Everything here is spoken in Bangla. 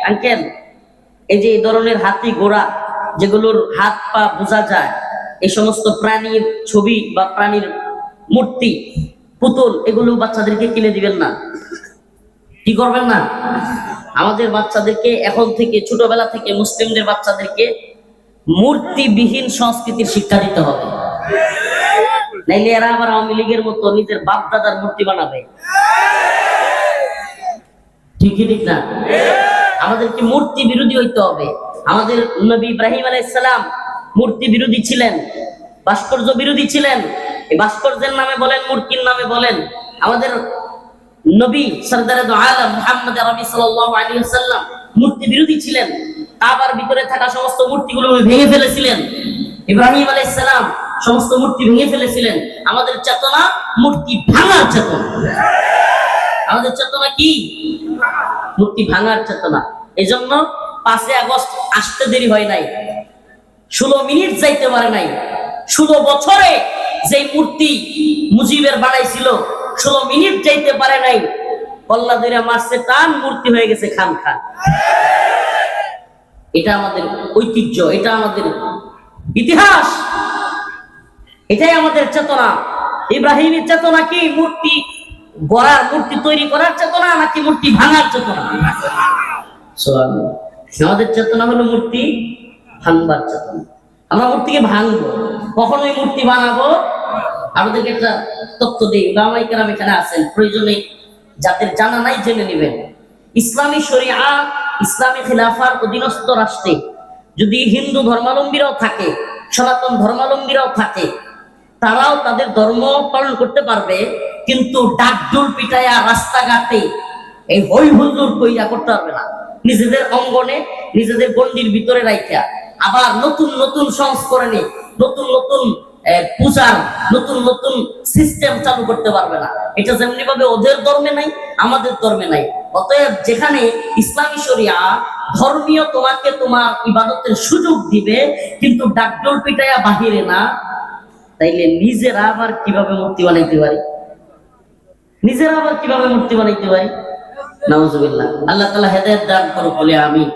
আঙ্কেল, এই যে এই ধরনের হাতি ঘোড়া যেগুলোর হাত পা বোঝা যায়, এই সমস্ত প্রাণীর ছবি বা প্রাণীর মূর্তি, পুতুল, এগুলো বাচ্চাদেরকে কিনে দিবেন না। কি করবেন না? আমাদের বাচ্চাদেরকে এখন থেকে, ছোটবেলা থেকে মুসলিমদের বাচ্চাদেরকে মূর্তিবিহীন সংস্কৃতির শিক্ষা দিতে হবে, নাইলে এরা আবার আওয়ামী লীগের মতো নিজের বাপ দাদার মূর্তি বানাবে। ঠিকই ঠিক না? আমাদেরকে মূর্তি বিরোধী হইতে হবে। আমাদের নবী ইব্রাহিম আলাইহিস সালাম মূর্তি বিরোধী ছিলেন, ভাস্কর্য বিরোধী ছিলেন। এই ভাস্কর্যের নামে বলেন, মূর্তির নামে বলেন, আমাদের নবী সরদারে দো আলম মুহাম্মদ আরবি সাল্লাল্লাহু আলাইহি ওয়াসাল্লাম মূর্তি বিরোধী ছিলেন। কাবার ভিতরে থাকা সমস্ত মূর্তিগুলো ভেঙে ফেলেছিলেন। ইব্রাহিম আলাইহিস সালাম সমস্ত মূর্তি ভেঙে ফেলেছিলেন। আমাদের চেতনা মূর্তি ভাঙার চেতনা। আমাদের চেতনা কি? মূর্তি ভাঙার চেতনা। এই জন্য 5 আগস্ট আসতে দেরি হয় নাই, 16 মিনিট যাইতে পারে নাই। 16 বছরে যে মূর্তি মুজিবের বানাইছিল, 16 মিনিট যাইতে পারে নাই। কল্লা ধরে মারছে টান, মূর্তি হয়ে গেছে খান খান। এটা আমাদের ঐতিহ্য, এটা আমাদের ইতিহাস, এটাই আমাদের চেতনা। ইব্রাহিমের চেতনা কি? মূর্তি গড়ার, মূর্তি তৈরি করার চেতনা, নাকি মূর্তি ভাঙার চেতনা? আমাদের চেতনা হলো মূর্তি ভাঙবার চেতনা। আমরা মূর্তিকে ভাঙবো, কখনোই মূর্তি বানাবো। আমাদেরকে একটা তথ্য দিই, ওলামায়ে কেরাম এখানে আছেন, প্রয়োজনে যাদের জানা নাই জেনে নেবেন। ইসলামী শরিয়া, ইসলামী খিলাফার অধীনস্থ রাষ্ট্রে যদি হিন্দু ধর্মাবলম্বীরাও থাকে, সনাতন ধর্মাবলম্বীরাও থাকে, তারাও তাদের ধর্ম পালন করতে পারবে, কিন্তু ডাকডোল পিটায়া রাস্তাঘাটে এই হই হুল্লোড় কইরা করতে পারবে না। নিজেদের অঙ্গনে, নিজেদের গণ্ডির ভিতরে রাইখা আবার নতুন নতুন সংস্করণে, নতুন নতুন পূজার নতুন নতুন সিস্টেম চালু করতে পারবে না। এটা যেমনি ভাবে ওদের ধর্মে নাই, আমাদের ধর্মে নাই। অতএব যেখানে ইসলামী শরিয়া ধর্মীয় তোমাকে তোমার ইবাদতের সুযোগ দিবে, কিন্তু ডাকডোল পিটায়া বাহিরে না, তাইলে নিজেরা আবার কিভাবে মূর্তি বানাইতে পারি? নিজেরা আবার কিভাবে মূর্তি বানাইতে পারি? নাউজুবিল্লাহ। আল্লাহ তাআলা হেদায়েত দান করুক, বলে আমিন।